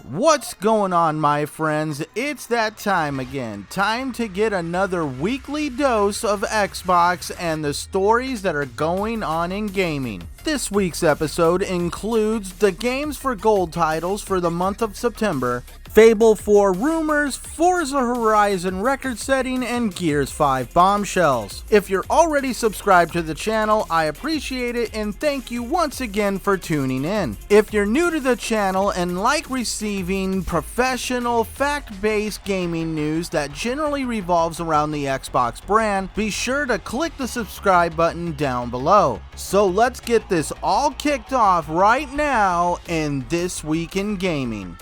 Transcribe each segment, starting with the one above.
What's going on, my friends? It's that time again. Time to get another weekly dose of Xbox and the stories that are going on in gaming. This week's episode includes the Games for Gold titles for the month of September, Fable 4 rumors, Forza Horizon record setting, and Gears 5 bombshells. If you're already subscribed to the channel, I appreciate it and thank you once again for tuning in. If you're new to the channel and like receiving professional, fact-based gaming news that generally revolves around the Xbox brand, be sure to click the subscribe button down below. So let's get this all kicked off right now in This Week in Gaming.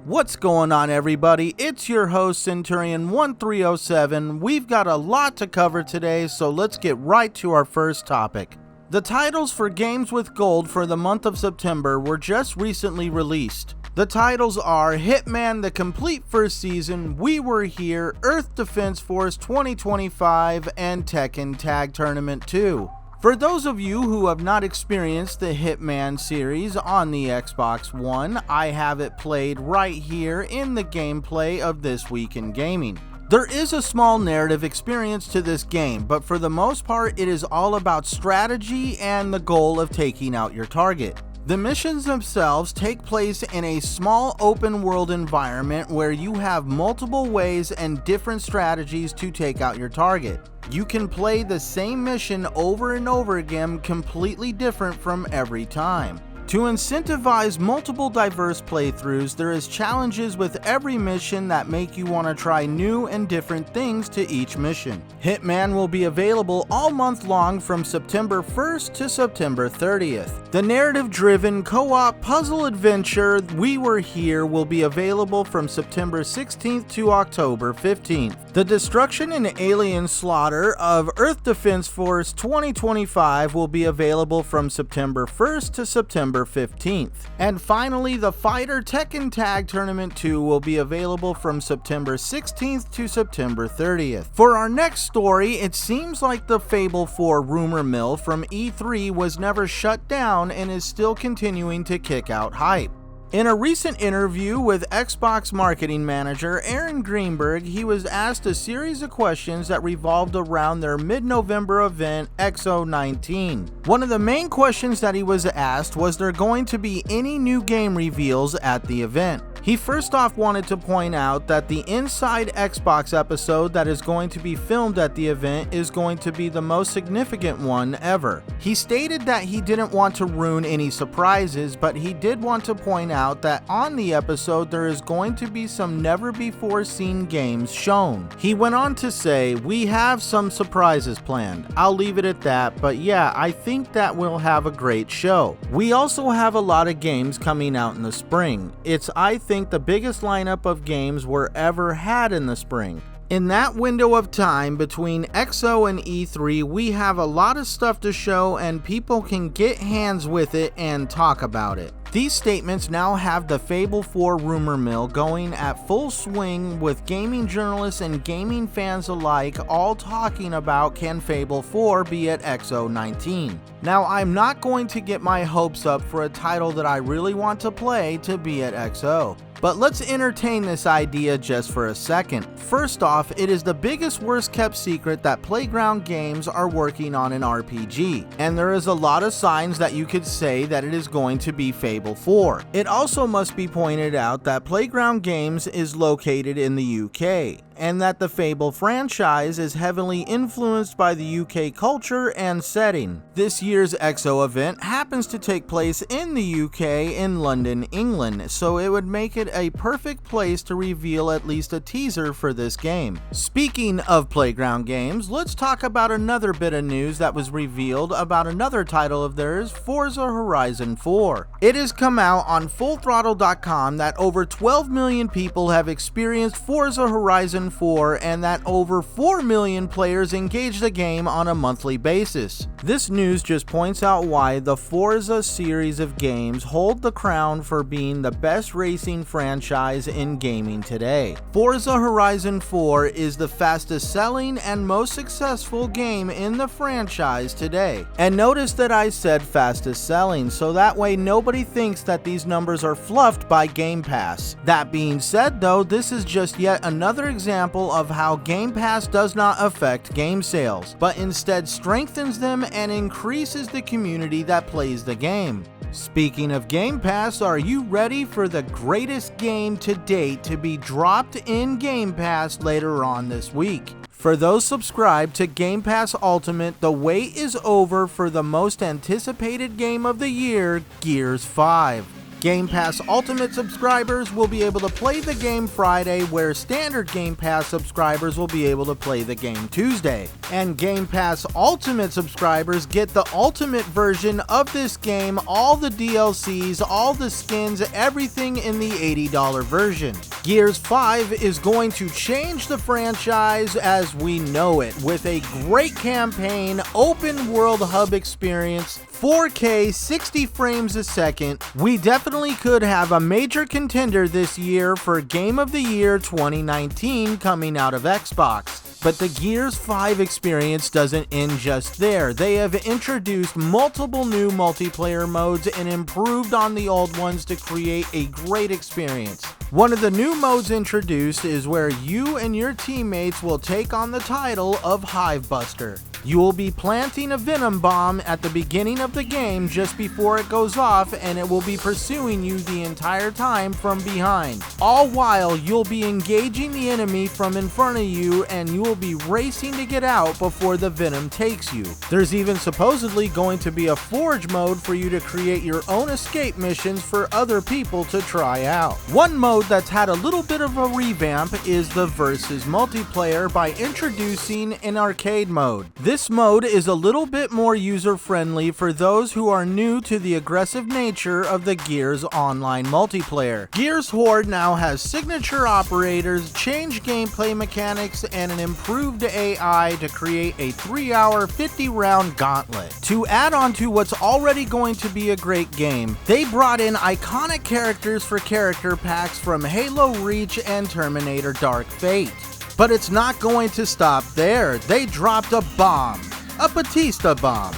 What's going on, everybody? It's your host Centurion1307. We've got a lot to cover today, so let's get right to our first topic. The titles for Games with Gold for the month of September were just recently released. The titles are Hitman the Complete First Season, We Were Here, Earth Defense Force 2025, and Tekken Tag Tournament 2. For those of you who have not experienced the Hitman series on the Xbox One, I have it played right here in the gameplay of This Week in Gaming. There is a small narrative experience to this game, but for the most part it is all about strategy and the goal of taking out your target. The missions themselves take place in a small open world environment where you have multiple ways and different strategies to take out your target. You can play the same mission over and over again, completely different from every time. To incentivize multiple diverse playthroughs, there is challenges with every mission that make you want to try new and different things to each mission. Hitman will be available all month long from September 1st to September 30th. The narrative-driven co-op puzzle adventure We Were Here will be available from September 16th to October 15th. The destruction and alien slaughter of Earth Defense Force 2025 will be available from September 1st to September 15th. And finally, the Fighter Tekken Tag Tournament 2 will be available from September 16th to September 30th. For our next story, it seems like the Fable 4 rumor mill from E3 was never shut down and is still continuing to kick out hype. In a recent interview with Xbox marketing manager Aaron Greenberg, he was asked a series of questions that revolved around their mid-November event, XO19. One of the main questions that he was asked was there going to be any new game reveals at the event. He first off wanted to point out that the Inside Xbox episode that is going to be filmed at the event is going to be the most significant one ever. He stated that he didn't want to ruin any surprises, but he did want to point out that on the episode there is going to be some never before seen games shown. He went on to say, "We have some surprises planned. I'll leave it at that, but yeah, I think that we'll have a great show. We also have a lot of games coming out in the spring. It's, I think, the biggest lineup of games we're ever had in the spring. In that window of time between XO and E3, we have a lot of stuff to show and people can get hands with it and talk about it." These statements now have the Fable 4 rumor mill going at full swing, with gaming journalists and gaming fans alike all talking about, can Fable 4 be at XO19? Now, I'm not going to get my hopes up for a title that I really want to play to be at XO. But let's entertain this idea just for a second. First off, it is the biggest worst kept secret that Playground Games are working on an RPG, and there is a lot of signs that you could say that it is going to be Fable 4. It also must be pointed out that Playground Games is located in the UK, and that the Fable franchise is heavily influenced by the UK culture and setting. This year's XO event happens to take place in the UK in London, England, so it would make it a perfect place to reveal at least a teaser for this game. Speaking of Playground Games, let's talk about another bit of news that was revealed about another title of theirs, Forza Horizon 4. It has come out on FullThrottle.com that over 12 million people have experienced Forza Horizon Horizon 4 and that over 4 million players engage the game on a monthly basis. This news just points out why the Forza series of games hold the crown for being the best racing franchise in gaming today. Forza Horizon 4 is the fastest selling and most successful game in the franchise today. And notice that I said fastest selling, so that way nobody thinks that these numbers are fluffed by Game Pass. That being said though, this is just yet another example of how Game Pass does not affect game sales, but instead strengthens them and increases the community that plays the game. Speaking of Game Pass, are you ready for the greatest game to date to be dropped in Game Pass later on this week? For those subscribed to Game Pass Ultimate, the wait is over for the most anticipated game of the year, Gears 5. Game Pass Ultimate subscribers will be able to play the game Friday, where standard Game Pass subscribers will be able to play the game Tuesday. And Game Pass Ultimate subscribers get the ultimate version of this game, all the DLCs, all the skins, everything in the $80 version. Gears 5 is going to change the franchise as we know it, with a great campaign, open world hub experience, 4K 60 frames a second. We definitely could have a major contender this year for Game of the Year 2019 coming out of Xbox. But the Gears 5 experience doesn't end just there. They have introduced multiple new multiplayer modes and improved on the old ones to create a great experience. One of the new modes introduced is where you and your teammates will take on the title of Hivebuster. You will be planting a venom bomb at the beginning of the game just before it goes off, and it will be pursuing you the entire time from behind. All while you'll be engaging the enemy from in front of you, and you will be racing to get out before the venom takes you. There's even supposedly going to be a forge mode for you to create your own escape missions for other people to try out. One mode that's had a little bit of a revamp is the versus multiplayer by introducing an arcade mode. This mode is a little bit more user-friendly for those who are new to the aggressive nature of the Gears online multiplayer. Gears Horde now has signature operators, changed gameplay mechanics, and an improved AI to create a 3-hour, 50-round gauntlet. To add on to what's already going to be a great game, they brought in iconic characters for character packs from Halo Reach and Terminator Dark Fate. But it's not going to stop there. They dropped a bomb. A Batista bomb.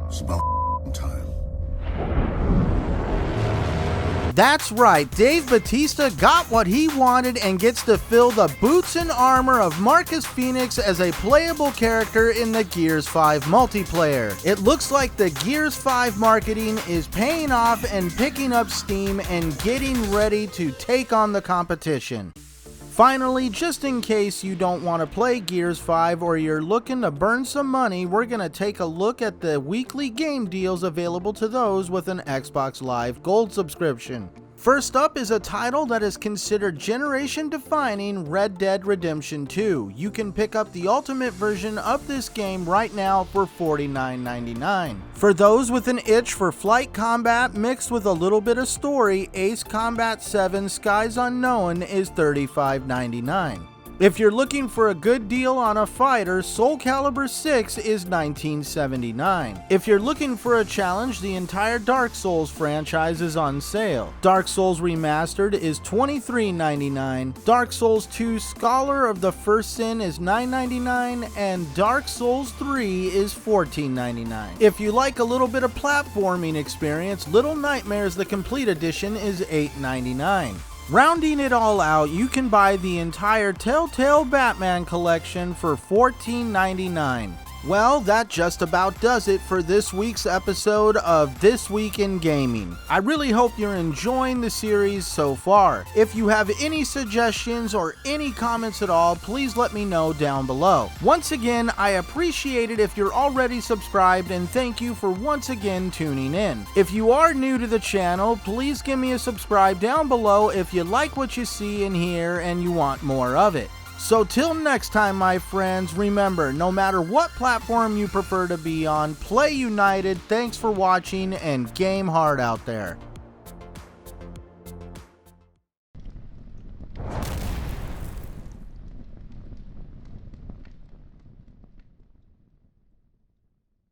It's about time. That's right, Dave Bautista got what he wanted and gets to fill the boots and armor of Marcus Phoenix as a playable character in the Gears 5 multiplayer. It looks like the Gears 5 marketing is paying off and picking up steam and getting ready to take on the competition. Finally, just in case you don't want to play Gears 5 or you're looking to burn some money, we're going to take a look at the weekly game deals available to those with an Xbox Live Gold subscription. First up is a title that is considered generation-defining, Red Dead Redemption 2. You can pick up the ultimate version of this game right now for $49.99. For those with an itch for flight combat mixed with a little bit of story, Ace Combat 7 Skies Unknown is $35.99. If you're looking for a good deal on a fighter, Soul Calibur 6 is $19.79. If you're looking for a challenge, the entire Dark Souls franchise is on sale. Dark Souls Remastered is $23.99, Dark Souls 2 Scholar of the First Sin is $9.99, and Dark Souls 3 is $14.99. If you like a little bit of platforming experience, Little Nightmares the Complete Edition is $8.99. Rounding it all out, you can buy the entire Telltale Batman collection for $14.99. Well, that just about does it for this week's episode of This Week in Gaming. I really hope you're enjoying the series so far. If you have any suggestions or any comments at all, please let me know down below. Once again, I appreciate it if you're already subscribed, and thank you for once again tuning in. If you are new to the channel, please give me a subscribe down below if you like what you see and hear and you want more of it. So till next time, my friends, remember, no matter what platform you prefer to be on, play united, thanks for watching, and game hard out there.